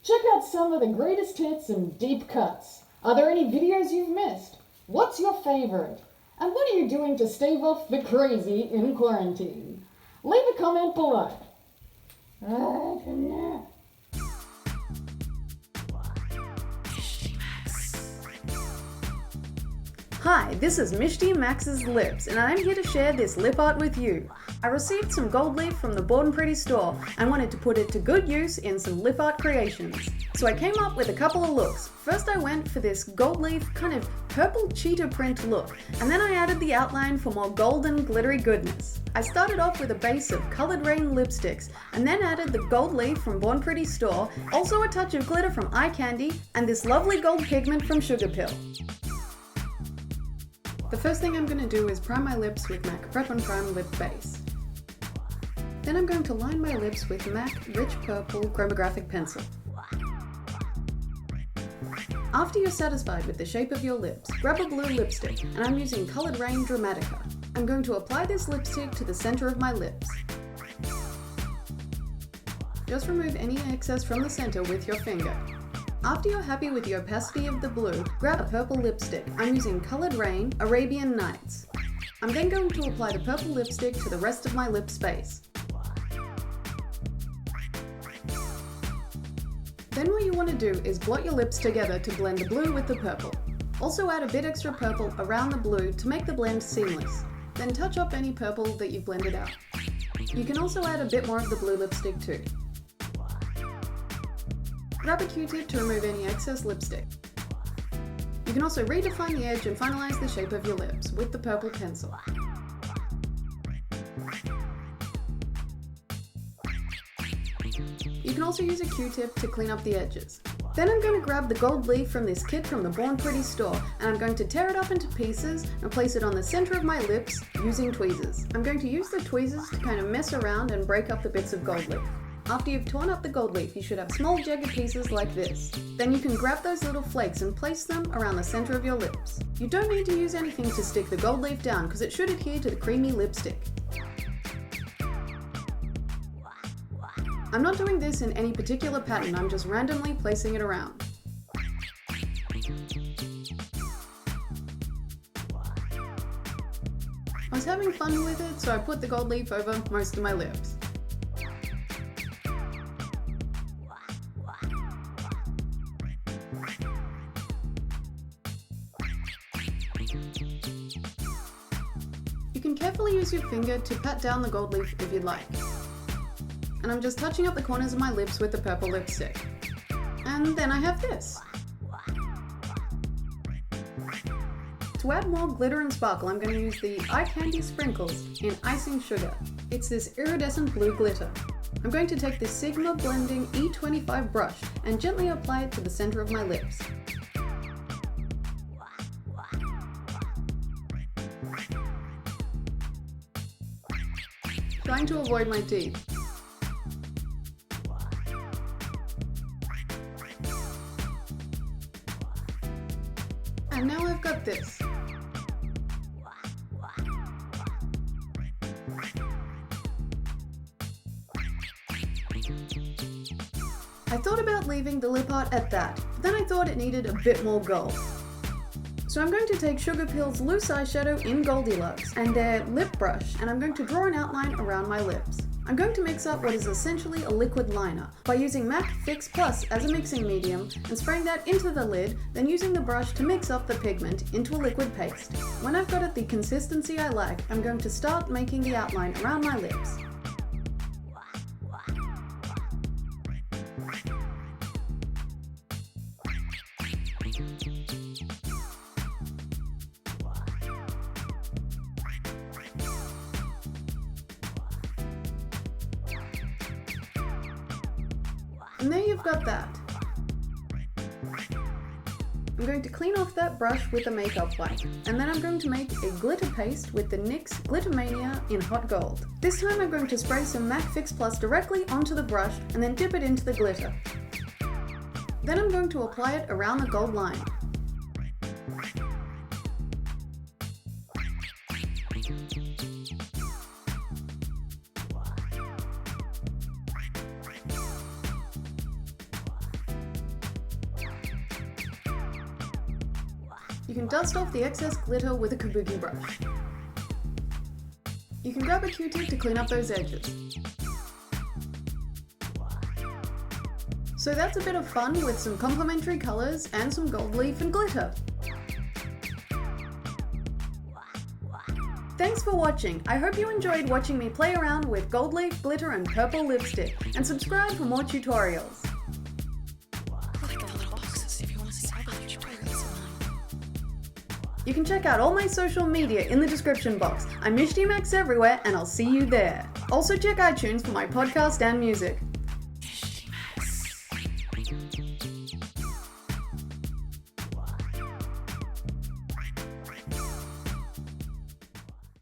Check out some of the greatest hits and deep cuts. Are there any videos you've missed? What's your favorite? And what are you doing to stave off the crazy in quarantine? Leave a comment below. Hi, this is Michty Max's Lips, and I'm here to share this lip art with you. I received some gold leaf from the Born Pretty store and wanted to put it to good use in some lip art creations. So I came up with a couple of looks. First I went for this gold leaf kind of purple cheetah print look, and then I added the outline for more golden glittery goodness. I started off with a base of Colored Rain lipsticks, and then added the gold leaf from Born Pretty store, also a touch of glitter from Eye Candy, and this lovely gold pigment from Sugar Pill. The first thing I'm going to do is prime my lips with MAC Prep and Prime Lip Base. Then I'm going to line my lips with MAC Rich Purple Chromographic Pencil. After you're satisfied with the shape of your lips, grab a blue lipstick, and I'm using Colored Rain Dramatica. I'm going to apply this lipstick to the center of my lips. Just remove any excess from the center with your finger. After you're happy with the opacity of the blue, grab a purple lipstick. I'm using Colored Rain Arabian Nights. I'm then going to apply the purple lipstick to the rest of my lip space. Then what you want to do is blot your lips together to blend the blue with the purple. Also add a bit extra purple around the blue to make the blend seamless. Then touch up any purple that you've blended out. You can also add a bit more of the blue lipstick too. Grab a Q-tip to remove any excess lipstick. You can also redefine the edge and finalize the shape of your lips with the purple pencil. You can also use a Q-tip to clean up the edges. Then I'm going to grab the gold leaf from this kit from the Born Pretty store, and I'm going to tear it up into pieces and place it on the center of my lips using tweezers. I'm going to use the tweezers to kind of mess around and break up the bits of gold leaf. After you've torn up the gold leaf, you should have small jagged pieces like this. Then you can grab those little flakes and place them around the center of your lips. You don't need to use anything to stick the gold leaf down because it should adhere to the creamy lipstick. I'm not doing this in any particular pattern, I'm just randomly placing it around. I was having fun with it, so I put the gold leaf over most of my lips. You can carefully use your finger to pat down the gold leaf if you'd like. And I'm just touching up the corners of my lips with the purple lipstick. And then I have this. To add more glitter and sparkle, I'm going to use the Eye Candy Sprinkles in Icing Sugar. It's this iridescent blue glitter. I'm going to take this Sigma Blending E25 brush and gently apply it to the center of my lips. Trying to avoid my teeth. And now I've got this. I thought about leaving the lip art at that, but then I thought it needed a bit more gold. So I'm going to take Sugar Pill's loose eyeshadow in Goldilocks and their lip brush, and I'm going to draw an outline around my lips. I'm going to mix up what is essentially a liquid liner by using MAC Fix Plus as a mixing medium and spraying that into the lid, then using the brush to mix up the pigment into a liquid paste. When I've got it the consistency I like, I'm going to start making the outline around my lips. And there you've got that. I'm going to clean off that brush with a makeup wipe, and then I'm going to make a glitter paste with the NYX Glittermania in Hot Gold. This time I'm going to spray some MAC Fix Plus directly onto the brush and then dip it into the glitter. Then I'm going to apply it around the gold line. You can dust off the excess glitter with a kabuki brush. You can grab a Q-tip to clean up those edges. So that's a bit of fun with some complementary colours and some gold leaf and glitter. Thanks for watching. I hope you enjoyed watching me play around with gold leaf, glitter and purple lipstick, and subscribe for more tutorials. You can check out all my social media in the description box. I'm Michty Max everywhere, and I'll see you there. Also check iTunes for my podcast and music.